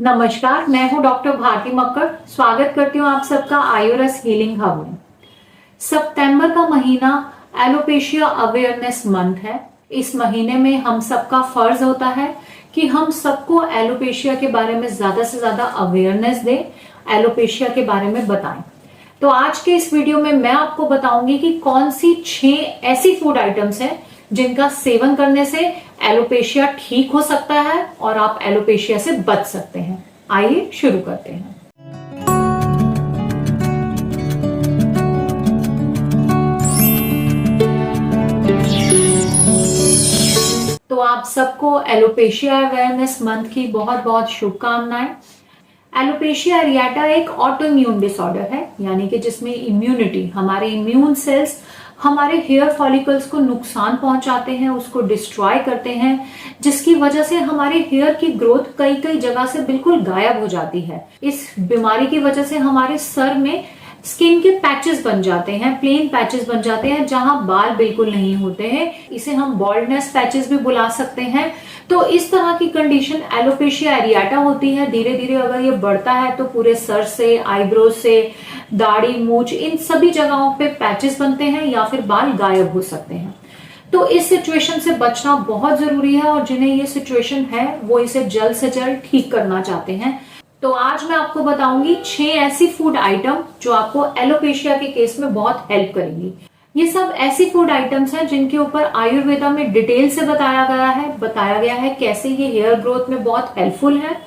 नमस्कार, मैं हूं डॉक्टर भारती मक्कड़। स्वागत करती हूं आप सबका आयुरस हीलिंग हब में। सितंबर का महीना एलोपेशिया अवेयरनेस मंथ है। इस महीने में हम सबका फर्ज होता है कि हम सबको एलोपेशिया के बारे में ज्यादा से ज्यादा अवेयरनेस दें, एलोपेशिया के बारे में बताएं। तो आज के इस वीडियो में मैं आपको बताऊंगी कि कौन सी 6 ऐसी फूड आइटम्स हैं जिनका सेवन करने से एलोपेशिया ठीक हो सकता है और आप एलोपेशिया से बच सकते हैं। आइए शुरू करते हैं। तो आप सबको एलोपेशिया अवेयरनेस मंथ की बहुत बहुत शुभकामनाएं। एलोपेशिया एरियाटा एक ऑटो इम्यून डिसऑर्डर है, यानी कि जिसमें इम्यूनिटी, हमारे इम्यून सेल्स हमारे हेयर फॉलिकल्स को नुकसान पहुंचाते हैं, उसको डिस्ट्रॉय करते हैं, जिसकी वजह से हमारे हेयर की ग्रोथ कई कई जगह से बिल्कुल गायब हो जाती है। इस बीमारी की वजह से हमारे सर में स्किन के पैचेस बन जाते हैं, प्लेन पैचेस बन जाते हैं जहां बाल बिल्कुल नहीं होते हैं। इसे हम बॉल्डनेस पैचेस भी बुला सकते हैं। तो इस तरह की कंडीशन एलोपेशिया एरियाटा होती है। धीरे धीरे अगर ये बढ़ता है तो पूरे सर से, आईब्रो से, दाढ़ी, मूंछ, इन सभी जगहों पे पैचेस बनते हैं या फिर बाल गायब हो सकते हैं। तो इस सिचुएशन से बचना बहुत जरूरी है और जिन्हें ये सिचुएशन है वो इसे जल्द से जल्द ठीक करना चाहते हैं। तो आज मैं आपको बताऊंगी 6 ऐसी फूड आइटम जो आपको एलोपेशिया के केस में बहुत हेल्प करेंगी। ये सब ऐसी फूड आइटम्स हैं जिनके ऊपर आयुर्वेदा में डिटेल से बताया गया है कैसे ये हेयर ग्रोथ में बहुत हेल्पफुल है।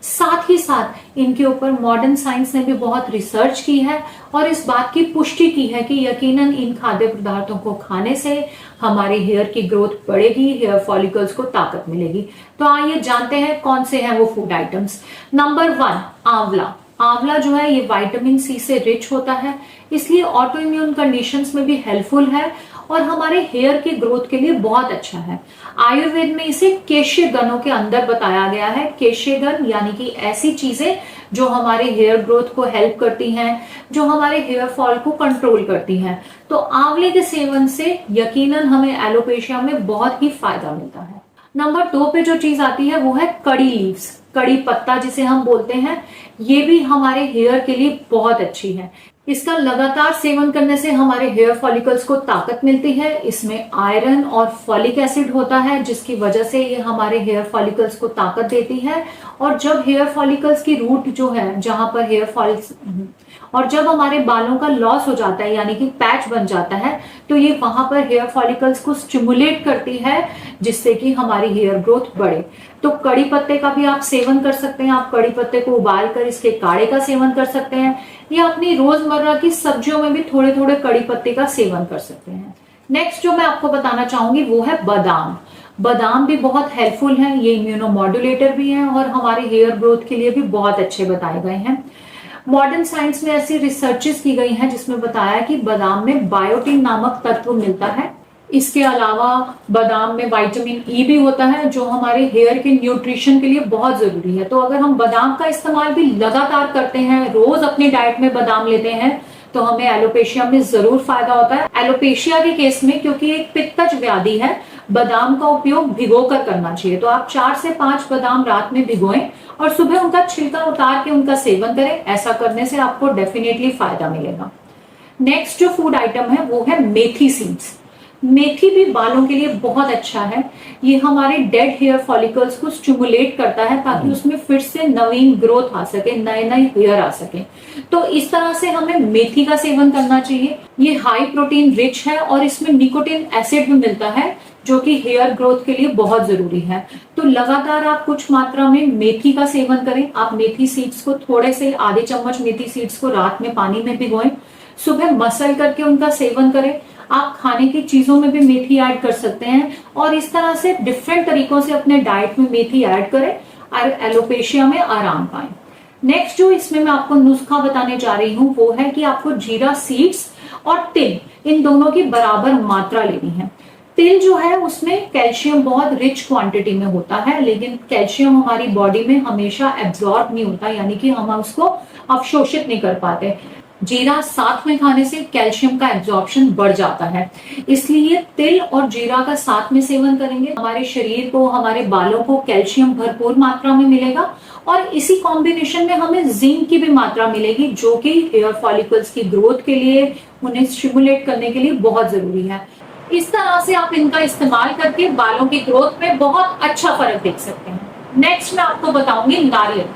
साथ ही साथ इनके ऊपर मॉडर्न साइंस ने भी बहुत रिसर्च की है और इस बात की पुष्टि की है कि यकीनन इन खाद्य पदार्थों को खाने से हमारे हेयर की ग्रोथ बढ़ेगी, हेयर फॉलिकल्स को ताकत मिलेगी। तो आइए जानते हैं कौन से हैं वो फूड आइटम्स। नंबर 1, आंवला। आंवला जो है ये विटामिन सी से रिच होता है, इसलिए ऑटो इम्यून कंडीशंस में भी हेल्पफुल है और हमारे हेयर की ग्रोथ के लिए बहुत अच्छा है। आयुर्वेद में इसे केशे गणों के अंदर बताया गया है। केशे गण यानी कि ऐसी चीजें जो हमारे हेयर ग्रोथ को हेल्प करती हैं, जो हमारे हेयर फॉल को कंट्रोल करती हैं। तो आंवले के सेवन से यकीनन हमें एलोपेशिया में बहुत ही फायदा मिलता है। नंबर 2 पे जो चीज आती है वो है कड़ी लीव्स, कड़ी पत्ता जिसे हम बोलते हैं। ये भी हमारे हेयर के लिए बहुत अच्छी है। इसका लगातार सेवन करने से हमारे हेयर फॉलिकल्स को ताकत मिलती है। इसमें आयरन और फॉलिक एसिड होता है जिसकी वजह से ये हमारे हेयर फॉलिकल्स को ताकत देती है। और जब हेयर फॉलिकल्स की रूट जो है जहां पर हेयर फॉलिकल्स और जब हमारे बालों का लॉस हो जाता है यानी कि पैच बन जाता है तो ये वहां पर हेयर फॉलिकल्स को स्टिमुलेट करती है जिससे कि हमारी हेयर ग्रोथ बढ़े। तो कड़ी पत्ते का भी आप सेवन कर सकते हैं। आप कड़ी पत्ते को उबाल कर इसके काढ़े का सेवन कर सकते हैं या अपनी रोजमर्रा की सब्जियों में भी थोड़े थोड़े कड़ी पत्ते का सेवन कर सकते हैं। नेक्स्ट जो मैं आपको बताना चाहूंगी वो है बादाम। बादाम भी बहुत हेल्पफुल है, ये इम्यूनोमॉड्यूलेटर भी है और हमारे हेयर ग्रोथ के लिए भी बहुत अच्छे बताए गए हैं। मॉडर्न साइंस में ऐसी रिसर्चेस की गई हैं जिसमें बताया कि बादाम में बायोटिन नामक तत्व मिलता है। इसके अलावा बादाम में विटामिन ई भी होता है जो हमारे हेयर के न्यूट्रिशन के लिए बहुत जरूरी है। तो अगर हम बादाम का इस्तेमाल भी लगातार करते हैं, रोज अपनी डाइट में बादाम लेते हैं, तो हमें एलोपेशिया में जरूर फायदा होता है। एलोपेशिया के केस में क्योंकि एक पित्तज व्याधि है, बादाम का उपयोग भिगोकर करना चाहिए। तो आप 4 से 5 बादाम रात में भिगोएं और सुबह उनका छिलका उतार के उनका सेवन करें। ऐसा करने से आपको डेफिनेटली फायदा मिलेगा। नेक्स्ट जो फूड आइटम है वो है मेथी सीड्स। मेथी भी बालों के लिए बहुत अच्छा है। ये हमारे डेड हेयर फॉलिकल्स को स्टिमुलेट करता है ताकि उसमें फिर से नवीन ग्रोथ आ सके, नए नए हेयर आ सके। तो इस तरह से हमें मेथी का सेवन करना चाहिए। ये हाई प्रोटीन रिच है और इसमें निकोटिन एसिड भी मिलता है जो कि हेयर ग्रोथ के लिए बहुत जरूरी है। तो लगातार आप कुछ मात्रा में मेथी का सेवन करें। आप मेथी सीड्स को थोड़े से आधे चम्मच मेथी सीड्स को रात में पानी में भिगोएं, सुबह मसल करके उनका सेवन करें। आप खाने की चीजों में भी मेथी ऐड कर सकते हैं और इस तरह से डिफरेंट तरीकों से अपने डाइट में मेथी ऐड करें और एलोपेशिया में आराम पाएं। नेक्स्ट जो इसमें मैं आपको नुस्खा बताने जा रही हूँ वो है कि आपको जीरा सीड्स और तिल, इन दोनों की बराबर मात्रा लेनी है। तिल जो है उसमें कैल्शियम बहुत रिच क्वांटिटी में होता है, लेकिन कैल्शियम हमारी बॉडी में हमेशा एब्जॉर्ब नहीं होता, यानी कि हम उसको अवशोषित नहीं कर पाते। जीरा साथ में खाने से कैल्शियम का एब्जॉर्प्शन बढ़ जाता है, इसलिए तिल और जीरा का साथ में सेवन करेंगे हमारे शरीर को, हमारे बालों को कैल्शियम भरपूर मात्रा में मिलेगा और इसी कॉम्बिनेशन में हमें जिंक की भी मात्रा मिलेगी, जो कि हेयर फॉलिकल्स की ग्रोथ के लिए, उन्हें स्टिमुलेट करने के लिए बहुत जरूरी है। इस तरह से आप इनका इस्तेमाल करके बालों की ग्रोथ में बहुत अच्छा फर्क देख सकते हैं। नेक्स्ट मैं आपको बताऊंगी नारियल।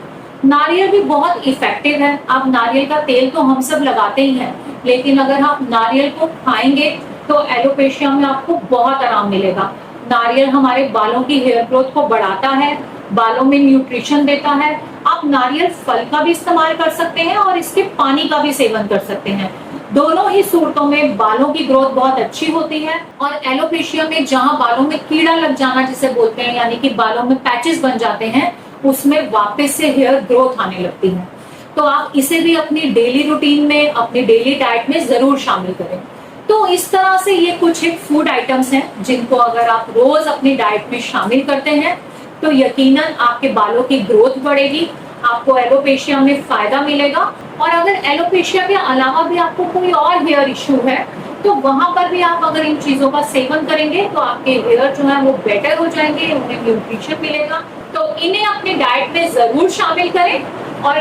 नारियल भी बहुत इफेक्टिव है। अब नारियल का तेल तो हम सब लगाते ही हैं, लेकिन अगर आप नारियल को खाएंगे तो एलोपेशिया में आपको बहुत आराम मिलेगा। नारियल हमारे बालों की हेयर ग्रोथ को बढ़ाता है, बालों में न्यूट्रिशन देता है। आप नारियल फल का भी इस्तेमाल कर सकते हैं और इसके पानी का भी सेवन कर सकते हैं। दोनों ही सूरतों में बालों की ग्रोथ बहुत अच्छी होती है। और एलोपेशिया में जहां बालों में कीड़ा लग जाना जिसे बोलते हैं, यानी कि बालों में पैचेस बन जाते हैं, उसमें वापस से हेयर ग्रोथ आने लगती है। तो आप इसे भी अपनी डेली रूटीन में, अपनी डेली डाइट में जरूर शामिल करें। तो इस तरह से ये कुछ एक फूड आइटम्स हैं जिनको अगर आप रोज अपनी डाइट में शामिल करते हैं तो यकीनन आपके बालों की ग्रोथ बढ़ेगी, आपको एलोपेशिया में फायदा मिलेगा। और अगर एलोपेशिया के अलावा भी आपको कोई और हेयर इश्यू है तो वहां पर भी आप अगर इन चीजों का सेवन करेंगे तो आपके हेयर जो है वो बेटर हो जाएंगे, उन्हें न्यूट्रिशन मिलेगा। तो इन्हें अपनी डाइट में जरूर शामिल करें। और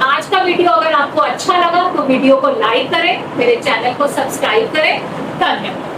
आज का वीडियो अगर आपको अच्छा लगा तो वीडियो को लाइक करें, मेरे चैनल को सब्सक्राइब करें। धन्यवाद।